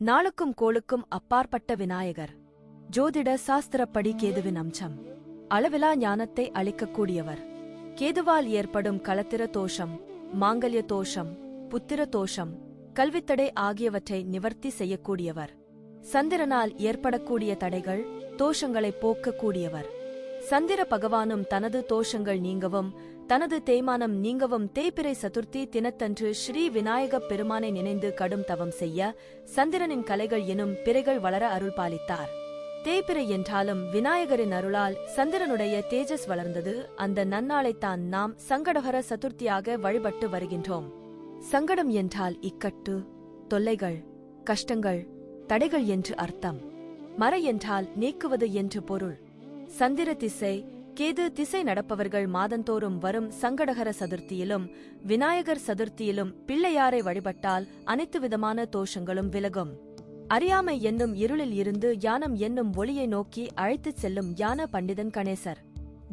நாளுக்கும் கோளுக்கும் அப்பாற்பட்ட விநாயகர். ஜோதிட சாஸ்திரப்படி கேதுவின் அம்சம். அளவிலா ஞானத்தை அளிக்கக்கூடியவர். கேதுவால் ஏற்படும் களத்திர தோஷம், மாங்கல்ய தோஷம், புத்திர தோஷம், கல்வித்தடை ஆகியவற்றை நிவர்த்தி செய்யக்கூடியவர். சந்திரனால் ஏற்படக்கூடிய தடைகள், தோஷங்களை போக்கக்கூடியவர். சந்திர பகவானும் தனது தோஷங்கள் நீங்கவும் தனது தேய்மானம் நீங்கவும் தேய்பிறை சதுர்த்தி தினத்தன்று ஸ்ரீ விநாயகப் பெருமானை நினைந்து கடும் தவம் செய்ய சந்திரனின் கலைகள் எனும் பிறைகள் வளர அருள் பாலித்தார். தேய்பிறை என்றாலும் விநாயகரின் அருளால் சந்திரனுடைய தேஜஸ் வளர்ந்தது. அந்த நன்னாளைத்தான் நாம் சங்கடஹர சதுர்த்தியாக வழிபட்டு வருகின்றோம். சங்கடம் என்றால் இக்கட்டு, தொல்லைகள், கஷ்டங்கள், தடைகள் என்று அர்த்தம். மறை என்றால் நீக்குவது என்று பொருள். சந்திர திசை, கேது திசை நடப்பவர்கள் மாதந்தோறும் வரும் சங்கடஹர சதுர்த்தியிலும் விநாயகர் சதுர்த்தியிலும் பிள்ளையாரை வழிபட்டால் அனைத்து விதமான தோஷங்களும் விலகும். அறியாமை என்னும் இருளில் இருந்து ஞானம் என்னும் ஒளியை நோக்கி அழைத்துச் செல்லும் ஞான பண்டிதன் கணேசர்.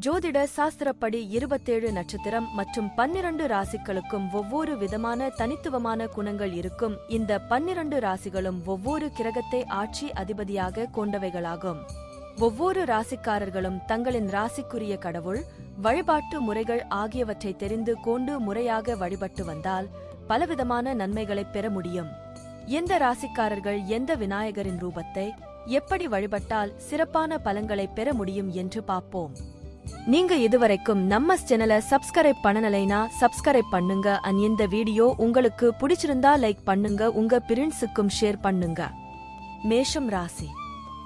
ஜோதிட சாஸ்திரப்படி 27 நட்சத்திரம் மற்றும் 12 ராசிகளுக்கும் ஒவ்வொரு விதமான தனித்துவமான குணங்கள் இருக்கும். இந்த 12 ராசிகளும் ஒவ்வொரு கிரகத்தை ஆட்சி அதிபதியாக கொண்டவைகளாகும். ஒவ்வொரு ராசிக்காரர்களும் தங்களின் ராசிக்குரிய கடவுள், வழிபாட்டு முறைகள் ஆகியவற்றை தெரிந்து கொண்டு முறையாக வழிபட்டு வந்தால் பலவிதமான நன்மைகளைப் பெற முடியும். எந்த ராசிக்காரர்கள் எந்த விநாயகரின் ரூபத்தை எப்படி வழிபட்டால் சிறப்பான பலன்களை பெற முடியும் என்று பார்ப்போம். நீங்க இதுவரைக்கும் நம்ம சேனலை சப்ஸ்கிரைப் பண்ணலைனா சப்ஸ்கிரைப் பண்ணுங்க. இந்த வீடியோ உங்களுக்கு பிடிச்சிருந்தா லைக் பண்ணுங்க, உங்க ஃப்ரெண்ட்ஸுக்கும் ஷேர் பண்ணுங்க. மேஷம் ராசி.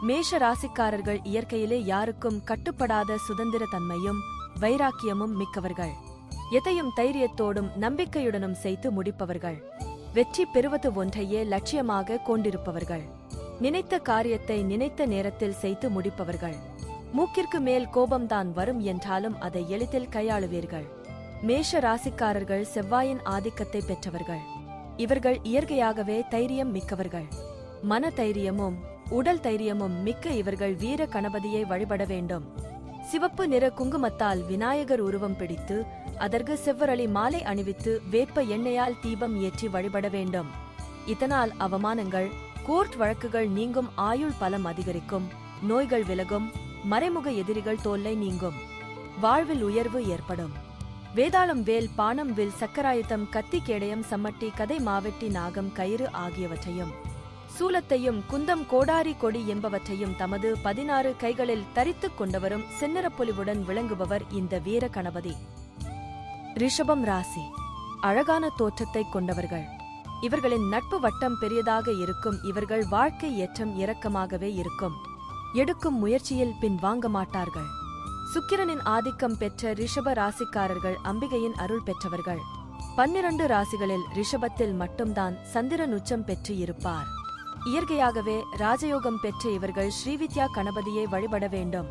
மேஷ ராசிக்காரர்கள் இயற்கையிலே யாருக்கும் கட்டுப்படாத சுதந்திர தன்மையும் வைராக்கியமும் மிக்கவர்கள். எதையும் தைரியத்தோடும் நம்பிக்கையுடனும் செய்து முடிப்பவர்கள். வெற்றி பெறுவது ஒன்றையே லட்சியமாக கொண்டிருப்பவர்கள். நினைத்த காரியத்தை நினைத்த நேரத்தில் செய்து முடிப்பவர்கள். மூக்கிற்கு மேல் கோபம்தான் வரும் என்றாலும் அதை எளிதில் கையாளுவீர்கள். மேஷ ராசிக்காரர்கள் செவ்வாயின் ஆதிக்கத்தை பெற்றவர்கள். இவர்கள் இயற்கையாகவே தைரியம் மிக்கவர்கள். மன தைரியமும் உடல் தைரியமும் மிக்க இவர்கள் வீர கணபதியை வழிபட வேண்டும். சிவப்பு நிற குங்குமத்தால் விநாயகர் உருவம் பிடித்து அதற்கு செவ்வரளி மாலை அணிவித்து வேப்ப எண்ணெயால் தீபம் ஏற்றி வழிபட வேண்டும். இதனால் அவமானங்கள், கோர்ட் வழக்குகள் நீங்கும், ஆயுள் பலம் அதிகரிக்கும், நோய்கள் விலகும், மறைமுக எதிரிகள் தொல்லை நீங்கும், வாழ்வில் உயர்வு ஏற்படும். வேதாளம், வேல், பாணம், வில், சக்கராயுத்தம், கத்தி, கேடயம், சம்மட்டி, கதை, மாவெட்டி, நாகம், கயிறு ஆகியவற்றையும் சூலத்தையும் குந்தம், கோடாரி, கொடி என்பவற்றையும் தமது 16 கைகளில் தரித்துக் கொண்டவரும் செந்நிறப்பொலிவுடன் விளங்குபவர் இந்த வீர கணபதி. ரிஷபம் ராசி. அழகான தோற்றத்தை கொண்டவர்கள். இவர்களின் நட்பு வட்டம் பெரியதாக இருக்கும். இவர்கள் வாழ்க்கை ஏற்றம் இரக்கமாகவே இருக்கும். எடுக்கும் முயற்சியில் பின் வாங்க மாட்டார்கள். சுக்கிரனின் ஆதிக்கம் பெற்ற ரிஷப ராசிக்காரர்கள் அம்பிகையின் அருள் பெற்றவர்கள். 12 ராசிகளில் ரிஷபத்தில் மட்டும்தான் சந்திரன் உச்சம் பெற்று இருப்பார். இயற்கையாகவே ராஜயோகம் பெற்ற இவர்கள் ஸ்ரீவித்யா கணபதியை வழிபட வேண்டும்.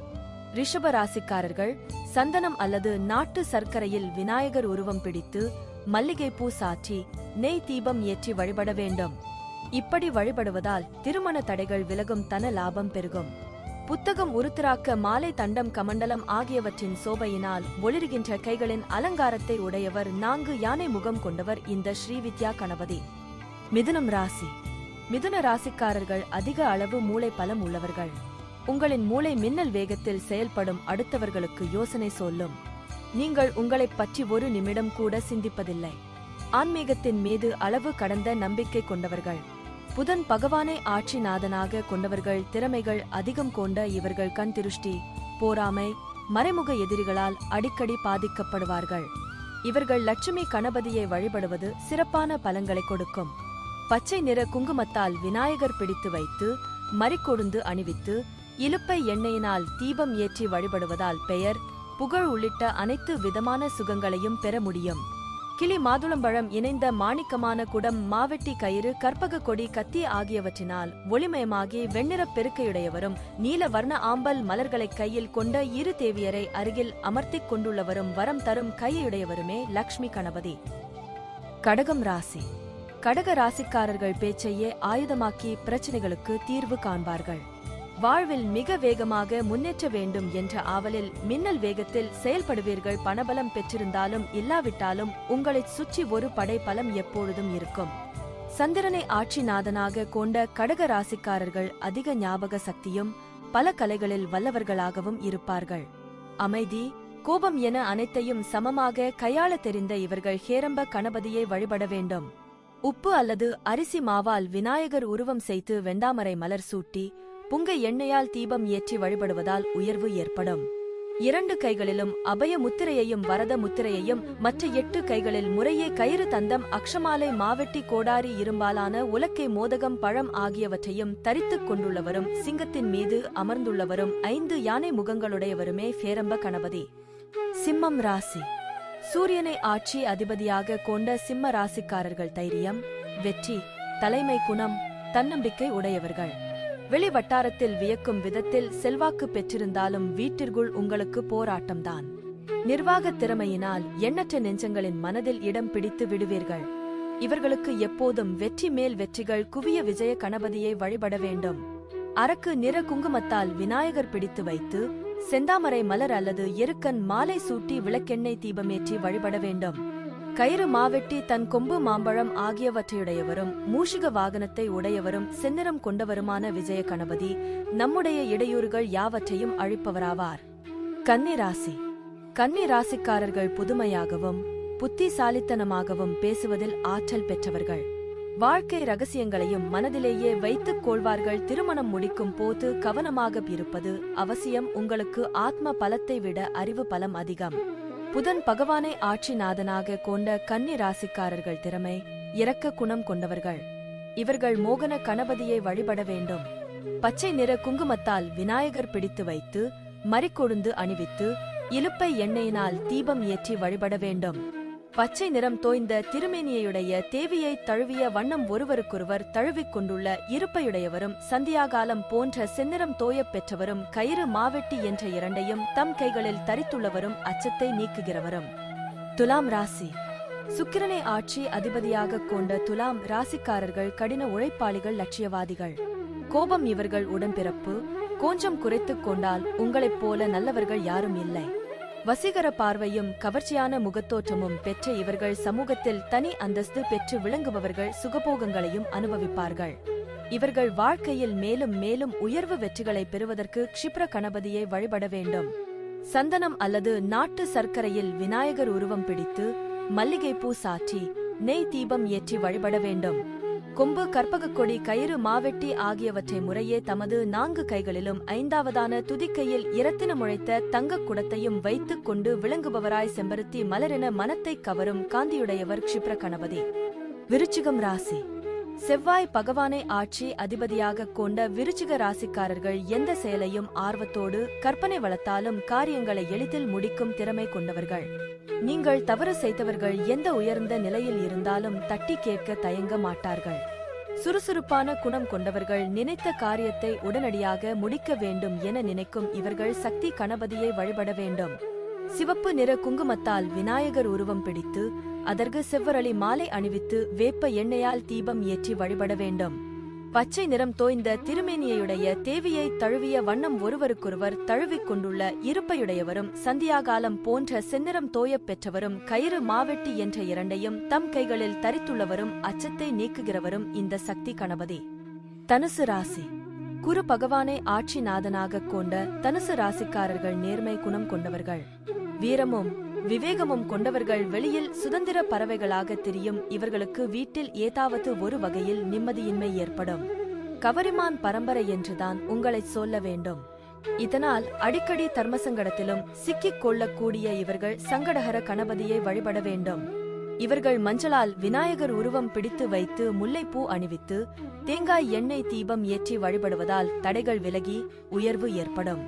ரிஷப ராசிக்காரர்கள் சந்தனம் அல்லது நாட்டு சர்க்கரையில் விநாயகர் உருவம் பிடித்து மல்லிகை பூ சாற்றி நெய் தீபம் ஏற்றி வழிபட வேண்டும். இப்படி வழிபடுவதால் திருமண தடைகள் விலகும், தன லாபம் பெருகும். புத்தகம், உருத்திராக்க மாலை, தண்டம், கமண்டலம் ஆகியவற்றின் சோபையினால் ஒளிர்கின்ற கைகளின் அலங்காரத்தை உடையவர். 4 யானை முகம் கொண்டவர் இந்த ஸ்ரீவித்யா கணபதி. மிதுனம் ராசி. மிதுன ராசிக்காரர்கள் அதிக அளவு மூளை பலம் உள்ளவர்கள். உங்களின் மூளை மின்னல் வேகத்தில் செயல்படும். அடுத்தவர்களுக்கு யோசனை சொல்லும். நீங்கள் உங்களைப் பற்றி ஒரு நிமிடம் கூட சிந்திப்பதில்லை. ஆன்மீகத்தின் மீது அளவு கடந்த நம்பிக்கை கொண்டவர்கள். புதன் பகவானை ஆட்சி நாதனாக கொண்டவர்கள். திறமைகள் அதிகம் கொண்ட இவர்கள் கண் திருஷ்டி, போராமை, மறைமுக எதிரிகளால் அடிக்கடி பாதிக்கப்படுவார்கள். இவர்கள் லட்சுமி கணபதியை வழிபடுவது சிறப்பான பலன்களை கொடுக்கும். பச்சை நிற குங்குமத்தால் விநாயகர் பிடித்து வைத்து மறிக்கொழுந்து அணிவித்து இலுப்பை எண்ணெயினால் தீபம் ஏற்றி வழிபடுவதால் பெயர், புகழ் உள்ளிட்ட அனைத்து விதமான சுகங்களையும் பெற முடியும். கிளி, மாதுளம்பழம் இணைந்த மாணிக்கமான குடம், மாவெட்டி, கயிறு, கற்பக கொடி, கத்தி ஆகியவற்றினால் ஒளிமயமாகி வெண்ணிறப் பெருக்கையுடையவரும் நீல வர்ண ஆம்பல் மலர்களை கையில் கொண்ட 2 தேவியரை அருகில் அமர்த்திக் கொண்டுள்ளவரும் வரம் தரும் கையுடையவருமே லக்ஷ்மி கணபதி. கடகம் ராசி. கடக ராசிக்காரர்கள் பேச்சையே ஆயுதமாக்கி பிரச்சனைகளுக்கு தீர்வு காண்பார்கள். வாழ்வில் மிக வேகமாக முன்னேற்ற வேண்டும் என்ற ஆவலில் மின்னல் வேகத்தில் செயல்படுவீர்கள். பணபலம் பெற்றிருந்தாலும் இல்லாவிட்டாலும் உங்களைச் சுற்றி ஒரு படை பலம் எப்பொழுதும் இருக்கும். சந்திரனை ஆட்சிநாதனாக கொண்ட கடக ராசிக்காரர்கள் அதிக ஞாபக சக்தியும் பல கலைகளில் வல்லவர்களாகவும் இருப்பார்கள். அமைதி, கோபம் என அனைத்தையும் சமமாக கையாள தெரிந்த இவர்கள் ஹேரம்ப கணபதியை வழிபட வேண்டும். உப்பு அல்லது அரிசி மாவால் விநாயகர் உருவம் செய்து வெண்டாமரை மலர் சூட்டி புங்க எண்ணெயால் தீபம் ஏற்றி வழிபடுவதால் உயர்வு ஏற்படும். 2 கைகளிலும் அபய முத்திரையையும் வரத முத்திரையையும் மற்ற 8 கைகளில் முறையே கயிறு, தந்தம், அக்ஷமாலை, மாவெட்டி, கோடாரி, இரும்பாலான உலக்கை, மோதகம், பழம் ஆகியவற்றையும் தரித்துக் கொண்டுள்ளவரும் சிங்கத்தின் மீது அமர்ந்துள்ளவரும் 5 யானை முகங்களுடையவருமே ஹேரம்ப கணபதி. சிம்மம் ராசி. சூரியனை ஆட்சி அதிபதியாக கொண்ட சிம்ம ராசிக்காரர்கள் தைரியம், வெற்றி, தலைமை குணம், தன்னம்பிக்கை உடையவர்கள். வெளி வட்டாரத்தில் வியக்கும் விதத்தில் செல்வாக்கு பெற்றிருந்தாலும் வீட்டிற்குள் உங்களுக்கு போராட்டம்தான். நிர்வாகத் திறமையினால் எண்ணற்ற நெஞ்சங்களின் மனதில் இடம் பிடித்து விடுவீர்கள். இவர்களுக்கு எப்போதும் வெற்றி மேல் வெற்றிகள் குவிய விஜய கணபதியை வழிபட வேண்டும். அரக்கு நிற குங்குமத்தால் விநாயகர் பிடித்து வைத்து செந்தாமரை மலர் அல்லது எருக்கன் மாலை சூட்டி விளக்கெண்ணெய் தீபமேற்றி வழிபட வேண்டும். கயிறு, மாவெட்டி, தன் கொம்பு, மாம்பழம் ஆகியவற்றையுடையவரும் மூஷிக வாகனத்தை உடையவரும் செந்நிறம் கொண்டவருமான விஜய கணபதி நம்முடைய இடையூறுகள் யாவற்றையும் அழிப்பவராவார். கன்னி ராசி. கன்னி ராசிக்காரர்கள் புதுமையாகவும் புத்திசாலித்தனமாகவும் பேசுவதில் ஆற்றல் பெற்றவர்கள். வாழ்க்கை ரகசியங்களையும் மனதிலேயே வைத்துக் கொள்வார்கள். திருமணம் முடிக்கும் போது கவனமாக இருப்பது அவசியம். உங்களுக்கு ஆத்ம பலத்தை விட அறிவு பலம் அதிகம். புதன் பகவானை ஆட்சிநாதனாக கொண்ட கன்னி ராசிக்காரர்கள் திறமை, இரக்க குணம் கொண்டவர்கள். இவர்கள் மோகன கணபதியை வழிபட வேண்டும். பச்சை நிற குங்குமத்தால் விநாயகர் பிடித்து வைத்து மறிக்கொழுந்து அணிவித்து இலுப்பை எண்ணெயினால் தீபம் ஏற்றி வழிபட வேண்டும். பச்சை நிறம் தோய்ந்த திருமேனியுடைய தேவியை தழுவிய வண்ணம் ஒருவருக்கொருவர் தழுவிக் கொண்டுள்ள இருப்பையுடையவரும் சந்தியாகாலம் போன்ற செந்நிறம் தோயப் பெற்றவரும் கயிறு, மாவெட்டி என்ற 2ஐயும் தம் கைகளில் தரித்துள்ளவரும் அச்சத்தை நீக்குகிறவரும். துலாம் ராசி. சுக்கிரனை ஆட்சி அதிபதியாக கொண்ட துலாம் ராசிக்காரர்கள் கடின உழைப்பாளிகள், லட்சியவாதிகள். கோபம் இவர்கள் உடன்பிறப்பு. கொஞ்சம் குறைத்துக் கொண்டால் உங்களைப் போல நல்லவர்கள் யாரும் இல்லை. வசீகர பார்வையும் கவர்ச்சியான முகத்தோற்றமும் பெற்ற இவர்கள் சமூகத்தில் தனி அந்தஸ்து பெற்று விளங்குபவர்கள். சுகபோகங்களையும் அனுபவிப்பார்கள். இவர்கள் வாழ்க்கையில் மேலும் மேலும் உயர்வு வெற்றிகளை பெறுவதற்கு க்ஷிப்ர கணபதியை வழிபட வேண்டும். சந்தனம் அல்லது நாட்டு சர்க்கரையில் விநாயகர் உருவம் பிடித்து மல்லிகைப்பூ சாற்றி நெய் தீபம் ஏற்றி வழிபட வேண்டும். கொம்பு, கற்பகக் கொடி, கயிறு, மாவெட்டி ஆகியவற்றை முறையே தமது 4 கைகளிலும் 5வதான துதிக்கையில் இரத்தினம் உழைத்த தங்கக் குடத்தையும் வைத்துக் கொண்டு விளங்குபவராய் செம்பருத்தி மலரென மனத்தைக் கவரும் காந்தியுடையவர் க்ஷிப்ர கணபதி. விருச்சிகம் ராசி. செவ்வாய் பகவானை ஆட்சி அதிபதியாக கொண்ட விருச்சிக ராசிக்காரர்கள் எந்த செயலையும் ஆர்வத்தோடு கற்பனை வளத்தாலும் காரியங்களை எளிதில் முடிக்கும் திறமை கொண்டவர்கள். நீங்கள் தவறு செய்தவர்கள் எந்த உயர்ந்த நிலையில் இருந்தாலும் தட்டி கேட்க தயங்க மாட்டார்கள். சுறுசுறுப்பான குணம் கொண்டவர்கள். நினைத்த காரியத்தை உடனடியாக முடிக்க வேண்டும் என நினைக்கும் இவர்கள் சக்தி கணபதியை வழிபட வேண்டும். சிவப்பு நிற குங்குமத்தால் விநாயகர் உருவம் பிடித்து அதற்கு செவ்வரளி மாலை அணிவித்து வேப்ப எண்ணெயால் தீபம் ஏற்றி வழிபட வேண்டும். பச்சை நிறம் தோய்ந்த திருமேனியுடைய தேவியை தழுவிய வண்ணம் ஒருவருக்கொருவர் தழுவிக் கொண்டுள்ள இருப்பையுடையவரும் சந்தியாகாலம் போன்ற செந்நிறம் தோயப் பெற்றவரும் கயிறு, மாவெட்டி என்ற 2ஐயும் தம் கைகளில் தரித்துள்ளவரும் அச்சத்தை நீக்குகிறவரும் இந்த சக்தி கணபதி. தனுசு ராசி. குரு பகவானை ஆட்சிநாதனாக கொண்ட தனுசு ராசிக்காரர்கள் நேர்மை குணம் கொண்டவர்கள். வீரமும் விவேகமும் கொண்டவர்கள். வெளியில் சுதந்திர பறவைகளாக தெரியும் இவர்களுக்கு வீட்டில் ஏதாவது ஒரு வகையில் நிம்மதியின்மை ஏற்படும். கவரிமான் பரம்பரை என்றுதான் உங்களை சொல்ல வேண்டும். இதனால் அடிக்கடி தர்மசங்கடத்திலும் சிக்கிக் கொள்ளக்கூடிய இவர்கள் சங்கடஹர கணபதியை வழிபட வேண்டும். இவர்கள் மஞ்சளால் விநாயகர் உருவம் பிடித்து வைத்து முல்லைப்பூ அணிவித்து தேங்காய் எண்ணெய் தீபம் ஏற்றி வழிபடுவதால் தடைகள் விலகி உயர்வு ஏற்படும்.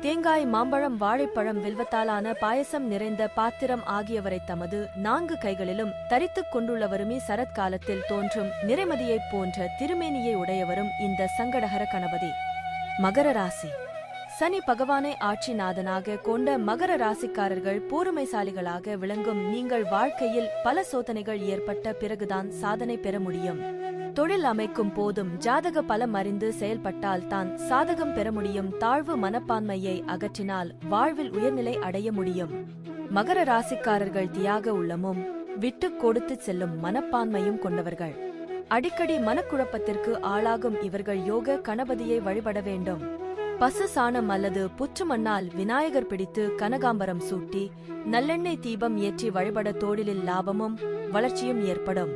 தேங்காய், மாம்பழம், வாழைப்பழம், வில்வத்தாலான பாயசம் நிறைந்த பாத்திரம் ஆகியவரை தமது 4 கைகளிலும் தரித்துக் கொண்டுள்ளவருமே சரத்காலத்தில் தோன்றும் நிறைமதியைப் போன்ற திருமேனியை உடையவரும் இந்த சங்கடஹர கணபதி. மகர ராசி. சனி பகவானை ஆட்சிநாதனாக கொண்ட மகர ராசிக்காரர்கள் பொறுமைசாலிகளாக விளங்கும். நீங்கள் வாழ்க்கையில் பல சோதனைகள் ஏற்பட்ட பிறகுதான் சாதனை பெற முடியும். தொழில் அமைக்கும் போதும் ஜாதக பலம் அறிந்து செயல்பட்டால் தான் சாதகம் பெற முடியும். தாழ்வு மனப்பான்மையை அகற்றினால் வாழ்வில் உயர்நிலை அடைய முடியும். மகர ராசிக்காரர்கள் தியாக உள்ளமும் விட்டுக் கொடுத்து செல்லும் மனப்பான்மையும் கொண்டவர்கள். அடிக்கடி மனக்குழப்பத்திற்கு ஆளாகும் இவர்கள் யோக கணபதியை வழிபட வேண்டும். பசு சாணம் அல்லது புற்று மண்ணால் விநாயகர் பிடித்து கனகாம்பரம் சூட்டி நல்லெண்ணெய் தீபம் ஏற்றி வழிபட தொழிலில் லாபமும் வளர்ச்சியும் ஏற்படும்.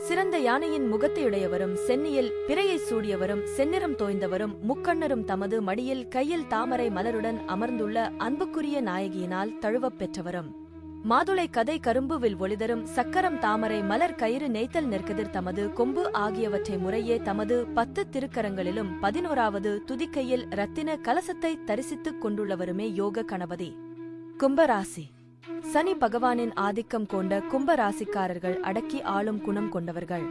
சிறந்த யானையின் முகத்தையுடையவரும் சென்னியில் பிறையை சூடியவரும் செந்நிறம் தோய்ந்தவரும் முக்கண்ணரும் தமது மடியில் கையில் தாமரை மலருடன் அமர்ந்துள்ள அன்புக்குரிய நாயகியினால் தழுவப் பெற்றவரும் மாதுளை கதை கரும்புவில் ஒளிதரும் சக்கரம் தாமரை மலர் கயிறு நெய்த்தல் நெற்கதிர் தமது கொம்பு ஆகியவற்றை முறையே தமது 10 திருக்கரங்களிலும் 11வது துதிக்கையில் இரத்தின கலசத்தை தரிசித்துக் கொண்டுள்ளவருமே யோக கணபதி. கும்பராசி. சனி பகவானின் ஆதிக்கம் கொண்ட கும்பராசிக்காரர்கள் அடக்கி ஆளும் குணம் கொண்டவர்கள்.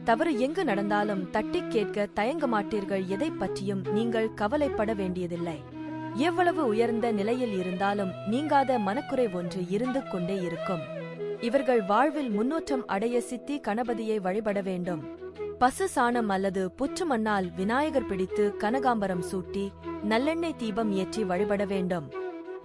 தவறு எங்கு நடந்தாலும் தட்டிக் கேட்க தயங்க மாட்டீர்கள். எதை பற்றியும் நீங்கள் கவலைப்பட வேண்டியதில்லை. எவ்வளவு உயர்ந்த நிலையில் இருந்தாலும் நீங்காத மனக்குறை ஒன்று இருந்து கொண்டே இருக்கும். இவர்கள் வாழ்வில் முன்னேற்றம் அடைய சித்தி கணபதியை வழிபட வேண்டும். பசு சாணம் அல்லது புற்று மண்ணால் விநாயகர் பிடித்து கனகாம்பரம் சூட்டி நல்லெண்ணெய் தீபம் ஏற்றி வழிபட வேண்டும்.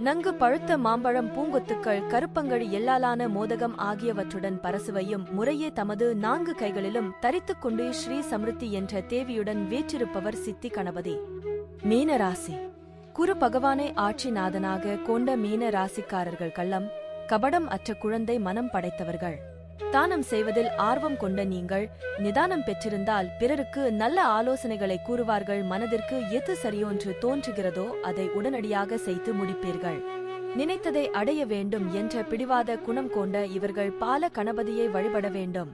நன்கு பழுத்த மாம்பழம் பூங்கொத்துக்கள் கருப்பங்கழி எள்ளாலான மோதகம் ஆகியவற்றுடன் பரசுவையும் முறையே தமது 4 கைகளிலும் தரித்துக் கொண்டு ஸ்ரீ சம்ருத்தி என்ற தேவியுடன் வீற்றிருப்பவர் சித்தி கணபதி. மீனராசி. குரு பகவானை ஆட்சிநாதனாக கொண்ட மீன ராசிக்காரர்கள் கள்ளம் கபடம் அற்ற குழந்தை மனம் படைத்தவர்கள். தானம் செய்வதில் ஆர்வம் கொண்ட நீங்கள் நிதானம் பெற்றிருந்தால் பிறருக்கு நல்ல ஆலோசனைகளை கூறுவார்கள். மனதிற்கு எது சரியொன்று தோன்றுகிறதோ அதை உடனடியாக செய்து முடிப்பீர்கள். நினைத்ததை அடைய வேண்டும் என்ற பிடிவாத குணம் கொண்ட இவர்கள் பால கணபதியை வழிபட வேண்டும்.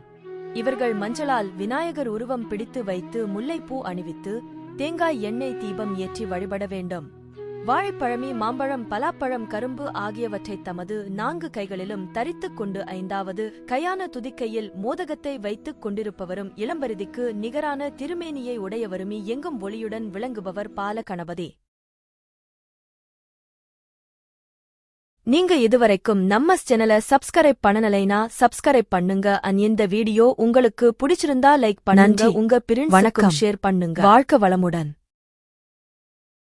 இவர்கள் மஞ்சளால் விநாயகர் உருவம் பிடித்து வைத்து முல்லைப்பூ அணிவித்து தேங்காய் எண்ணெய் தீபம் ஏற்றி வழிபட வேண்டும். வாழைப்பழமி மாம்பழம் பலாப்பழம் கரும்பு ஆகியவற்றை தமது 4 கைகளிலும் தரித்துக் கொண்டு 5வது கையான துதிக்கையில் மோதகத்தை வைத்துக் கொண்டிருப்பவரும் இளம்பரிதிக்கு நிகரான திருமேனியை உடையவருமி எங்கும் ஒளியுடன் விளங்குபவர் பால கணபதி. நீங்க இதுவரைக்கும் நம்ம சேனலை சப்ஸ்கிரைப் பண்ணலைனா சப்ஸ்கிரைப் பண்ணுங்க. இந்த வீடியோ உங்களுக்கு பிடிச்சிருந்தா லைக் பண்ணுங்க. உங்க பிரிண்ட்ஸ்க்கு ஷேர் பண்ணுங்க. வாழ்க வளமுடன்.